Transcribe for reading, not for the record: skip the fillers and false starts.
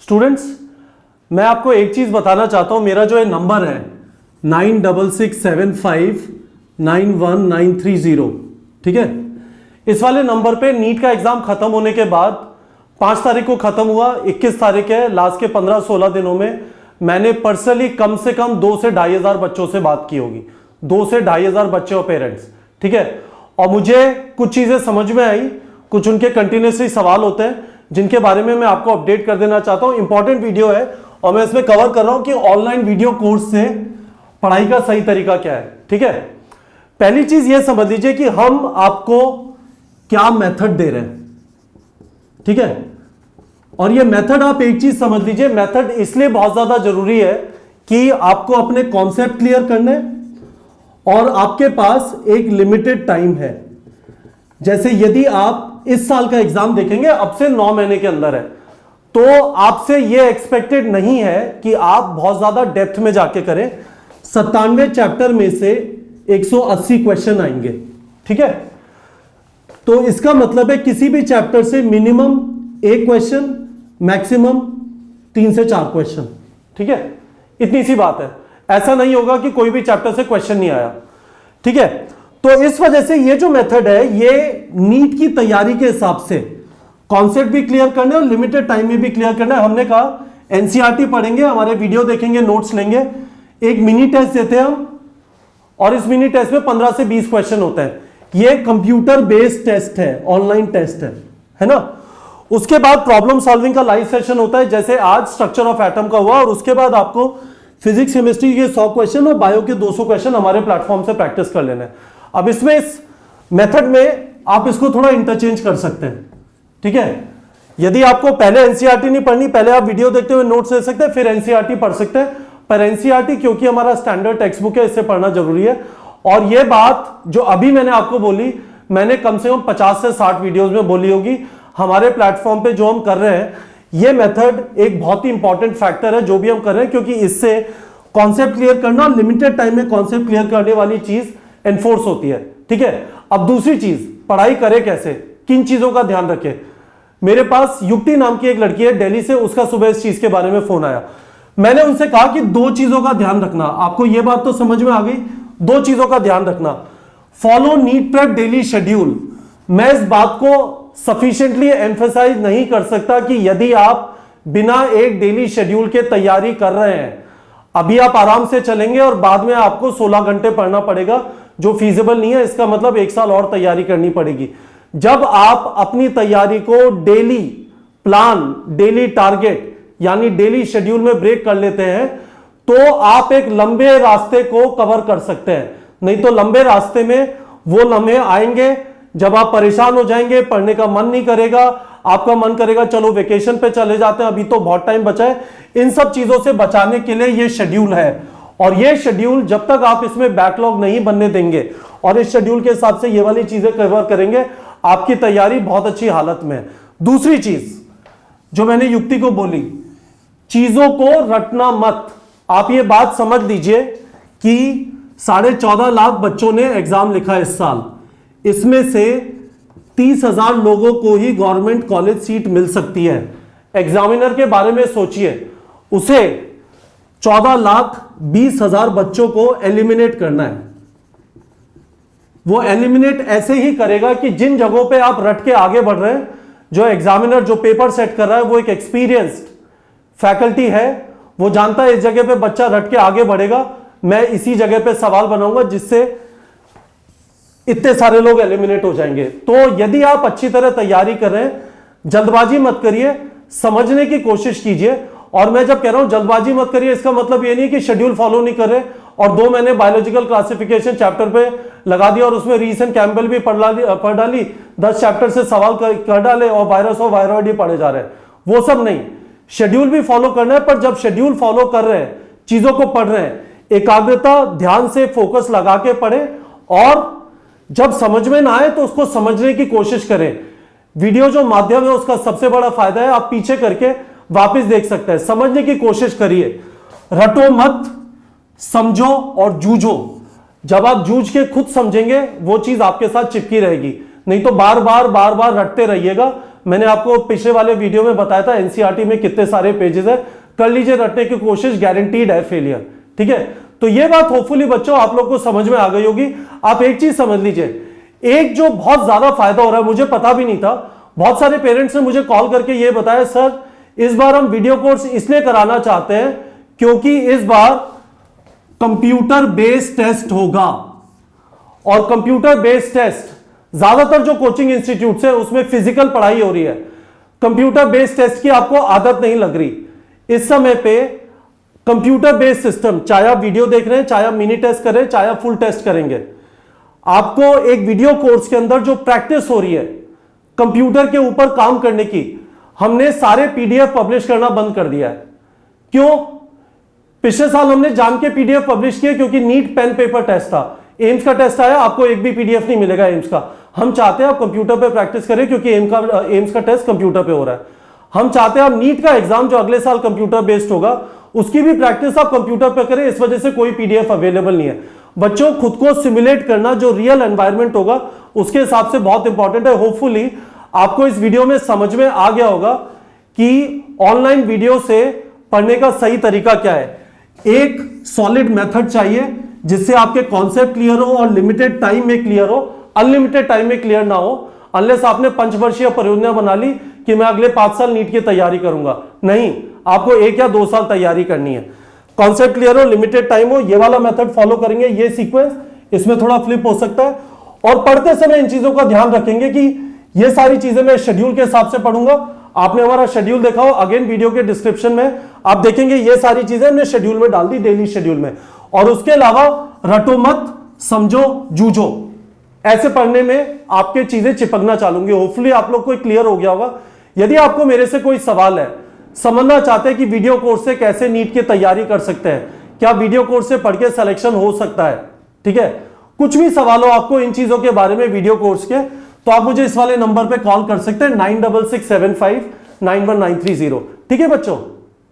Students, मैं आपको एक चीज बताना चाहता हूं। मेरा जो ये नंबर है 9667591930, ठीक है, इस वाले नंबर पे नीट का एग्जाम खत्म होने के बाद 5 तारीख को खत्म हुआ, 21 तारीख है, लास्ट के 15-16 दिनों में मैंने पर्सनली कम से कम 2 से 2,500 बच्चों से बात की होगी, 2 से 2,500 बच्चे और पेरेंट्स, ठीक है। और मुझे कुछ चीजें समझ में आई, कुछ उनके कंटिन्यूसली सवाल होते हैं जिनके बारे में मैं आपको अपडेट कर देना चाहता हूं। इंपॉर्टेंट वीडियो है और मैं इसमें कवर कर रहा हूं कि ऑनलाइन वीडियो कोर्स से पढ़ाई का सही तरीका क्या है, ठीक है। पहली चीज यह समझ लीजिए कि हम आपको क्या मेथड दे रहे हैं, ठीक है। और ये मेथड, आप एक चीज समझ लीजिए, मेथड इसलिए बहुत ज्यादा जरूरी है कि आपको अपने कॉन्सेप्ट क्लियर करने और आपके पास एक लिमिटेड टाइम है। जैसे यदि आप इस साल का एग्जाम देखेंगे, अब से 9 महीने के अंदर है, तो आपसे यह एक्सपेक्टेड नहीं है कि आप बहुत ज्यादा डेप्थ में जाके करें। 97 चैप्टर में से 180 क्वेश्चन आएंगे, ठीक है। तो इसका मतलब है किसी भी चैप्टर से मिनिमम 1 क्वेश्चन, मैक्सिमम 3 से 4 क्वेश्चन, ठीक है। इतनी सी बात है, ऐसा नहीं होगा कि कोई भी चैप्टर से क्वेश्चन नहीं आया, ठीक है। तो इस वजह से ये जो मेथड है, ये नीट की तैयारी के हिसाब से कॉन्सेप्ट भी क्लियर करने और लिमिटेड टाइम में भी क्लियर करना है। हमने कहा एनसीईआरटी पढ़ेंगे, हमारे वीडियो देखेंगे, नोट्स लेंगे, एक मिनी टेस्ट देते हैं हम, और इस मिनी टेस्ट में 15 से 20 क्वेश्चन होते हैं। ये कंप्यूटर बेस्ड टेस्ट है, ऑनलाइन टेस्ट है ना। उसके बाद प्रॉब्लम सॉल्विंग का लाइव सेशन होता है, जैसे आज स्ट्रक्चर ऑफ एटम का हुआ, और उसके बाद आपको फिजिक्स केमिस्ट्री के 100 क्वेश्चन और बायो के 200 क्वेश्चन हमारे प्लेटफॉर्म से प्रैक्टिस कर लेना है। अब इसमें इस मेथड में आप इसको थोड़ा इंटरचेंज कर सकते हैं, ठीक है। यदि आपको पहले एनसीईआरटी नहीं पढ़नी, पहले आप वीडियो देखते हुए नोट्स ले सकते हैं, फिर एनसीईआरटी पढ़ सकते हैं। पर एनसीईआरटी क्योंकि हमारा स्टैंडर्ड टेक्स्ट बुक है, इससे पढ़ना जरूरी है। और यह बात जो अभी मैंने आपको बोली, मैंने कम से कम 50 से 60 वीडियोस में बोली होगी। हमारे प्लेटफॉर्म पे जो हम कर रहे हैं, यह मेथड एक बहुत ही इंपॉर्टेंट फैक्टर है जो भी हम कर रहे हैं, क्योंकि इससे कॉन्सेप्ट क्लियर करना, लिमिटेड टाइम में कॉन्सेप्ट क्लियर करने वाली चीज एनफोर्स होती है, ठीक है। अब दूसरी चीज, पढ़ाई करे कैसे, किन चीजों का ध्यान रखें। मेरे पास युक्ति नाम की एक लड़की है दिल्ली से, उसका सुबह इस चीज के बारे में फोन आया। मैंने उनसे कहा कि 2 चीजों का ध्यान रखना। आपको यह बात तो समझ में आ गई, 2 चीजों का ध्यान रखना। Follow NEET prep daily schedule. मैं इस बात को सफिशिएंटली एम्फेसाइज नहीं कर सकता कि यदि आप बिना एक डेली शेड्यूल के तैयारी कर रहे हैं, अभी आप आराम से चलेंगे और बाद में आपको 16 घंटे पढ़ना पड़ेगा, जो फीजिबल नहीं है। इसका मतलब 1 साल और तैयारी करनी पड़ेगी। जब आप अपनी तैयारी को डेली प्लान, डेली टारगेट यानी डेली शेड्यूल में ब्रेक कर लेते हैं, तो आप एक लंबे रास्ते को कवर कर सकते हैं। नहीं तो लंबे रास्ते में वो लम्हे आएंगे जब आप परेशान हो जाएंगे, पढ़ने का मन नहीं करेगा, आपका मन करेगा चलो वेकेशन पे चले जाते हैं, अभी तो बहुत टाइम बचा है। इन सब चीजों से बचाने के लिए ये शेड्यूल है, और ये शेड्यूल जब तक आप इसमें बैकलॉग नहीं बनने देंगे और इस शेड्यूल के हिसाब से ये वाली चीजें कवर करेंगे, आपकी तैयारी बहुत अच्छी हालत में है। दूसरी चीज जो मैंने युक्ति को बोली, चीजों को रटना मत। आप ये बात समझ लीजिए कि 14.5 लाख बच्चों ने एग्जाम लिखा इस साल, इसमें से 30,000 लोगों को ही गवर्नमेंट कॉलेज सीट मिल सकती है। एग्जामिनर के बारे में सोचिए, उसे 14,20,000 बच्चों को एलिमिनेट करना है। वो एलिमिनेट ऐसे ही करेगा कि जिन जगहों पे आप रट के आगे बढ़ रहे हैं, जो एग्जामिनर जो पेपर सेट कर रहा है वो एक एक्सपीरियंस्ड फैकल्टी है, वो जानता है इस जगह पे बच्चा रट के आगे बढ़ेगा, मैं इसी जगह पे सवाल बनाऊंगा जिससे इतने सारे लोग एलिमिनेट हो जाएंगे। तो यदि आप अच्छी तरह तैयारी कर रहे हैं, जल्दबाजी मत करिए, समझने की कोशिश कीजिए। और मैं जब कह रहा हूं जल्दबाजी मत करिए, इसका मतलब ये नहीं कि शेड्यूल फॉलो नहीं कर रहे और 2 महीने बायोलॉजिकल क्लासिफिकेशन चैप्टर पे लगा दिया और उसमें रीस एंड कैम्पबेल भी पढ़ डाली, 10 चैप्टर से सवाल कर डाले और वायरस और वायरॉइड ही पढ़े जा रहे हैं। वो सब नहीं, शेड्यूल भी फॉलो करना है, पर जब शेड्यूल फॉलो कर रहे हैं, चीजों को पढ़ रहे हैं, एकाग्रता, ध्यान से फोकस लगा के पढ़े, और जब समझ में ना आए तो उसको समझने की कोशिश करें। वीडियो जो माध्यम है उसका सबसे बड़ा फायदा है, आप पीछे करके वापस देख सकते हैं। समझने की कोशिश करिए, रटो मत, समझो और जूझो। जब आप जूझ के खुद समझेंगे, वो चीज आपके साथ चिपकी रहेगी। नहीं तो बार बार रटते रहिएगा। मैंने आपको पिछले वाले वीडियो में बताया था एनसीईआरटी में कितने सारे पेजेस है, कर लीजिए रटने की कोशिश, गारंटीड है फेलियर। ठीक है, तो ये बात होपफुली बच्चों आप लोग को समझ में आ गई होगी। आप एक चीज समझ लीजिए, एक जो बहुत ज्यादा फायदा हो रहा है, मुझे पता भी नहीं था, बहुत सारे पेरेंट्स ने मुझे कॉल करके ये बताया सर इस बार हम वीडियो कोर्स इसलिए कराना चाहते हैं क्योंकि इस बार कंप्यूटर बेस्ड टेस्ट होगा। और कंप्यूटर बेस्ड टेस्ट ज्यादातर जो कोचिंग इंस्टीट्यूट है उसमें फिजिकल पढ़ाई हो रही है, कंप्यूटर बेस्ड टेस्ट की आपको आदत नहीं लग रही। इस समय पे कंप्यूटर बेस्ड सिस्टम, चाहे आप वीडियो देख रहे हैं, चाहे आप मिनी टेस्ट कर रहे हैं, चाहे आप फुल टेस्ट करेंगे, आपको एक वीडियो कोर्स के अंदर जो प्रैक्टिस हो रही है कंप्यूटर के ऊपर काम करने की, हमने सारे पीडीएफ पब्लिश करना बंद कर दिया है। क्यों? पिछले साल हमने जान के पीडीएफ पब्लिश किए क्योंकि नीट पेन पेपर टेस्ट था, एम्स का टेस्ट आया, आपको एक भी पीडीएफ नहीं मिलेगा एम्स का। हम चाहते हैं आप कंप्यूटर पे प्रैक्टिस करें क्योंकि एम्स का टेस्ट कंप्यूटर पे हो रहा है। हम चाहते हैं आप नीट का एग्जाम जो अगले साल कंप्यूटर बेस्ड होगा उसकी भी प्रैक्टिस आप कंप्यूटर पे करें, इस वजह से कोई पीडीएफ अवेलेबल नहीं है। बच्चों खुद को सिमुलेट करना, जो रियल एनवायरनमेंट होगा उसके हिसाब से बहुत इंपॉर्टेंट है। होपफुली आपको इस वीडियो में समझ में आ गया होगा कि ऑनलाइन वीडियो से पढ़ने का सही तरीका क्या है। एक सॉलिड मेथड चाहिए जिससे आपके कॉन्सेप्ट क्लियर हो और लिमिटेड टाइम में क्लियर हो, अनलिमिटेड टाइम में क्लियर ना हो, अनलेस आपने पंचवर्षीय परियोजना बना ली कि मैं अगले 5 साल नीट की तैयारी करूंगा। नहीं, आपको 1 या 2 साल तैयारी करनी है। कॉन्सेप्ट क्लियर हो, लिमिटेड टाइम हो, ये वाला मेथड फॉलो करेंगे, ये सीक्वेंस, इसमें थोड़ा फ्लिप हो सकता है। और पढ़ते समय इन चीजों का ध्यान रखेंगे कि ये सारी चीजें मैं शेड्यूल के हिसाब से पढ़ूंगा। आपने हमारा शेड्यूल देखा हो, अगेन वीडियो के डिस्क्रिप्शन में आप देखेंगे ये सारी चीजें हमने शेड्यूल में डाल दी, डेली शेड्यूल में। और उसके अलावा रटो मत, समझो, जूझो, ऐसे पढ़ने में आपके चीजें चिपकना चालूंगी। होपफुली आप लोग को क्लियर हो गया होगा। यदि आपको मेरे से कोई सवाल है, समझना चाहते हैं कि वीडियो कोर्स से कैसे नीट की तैयारी कर सकते हैं, क्या वीडियो कोर्स से पढ़ के सिलेक्शन हो सकता है, ठीक है, कुछ भी सवाल हो आपको इन चीजों के बारे में वीडियो कोर्स के, तो आप मुझे इस वाले नंबर पे कॉल कर सकते हैं 9667591930। ठीक है बच्चों।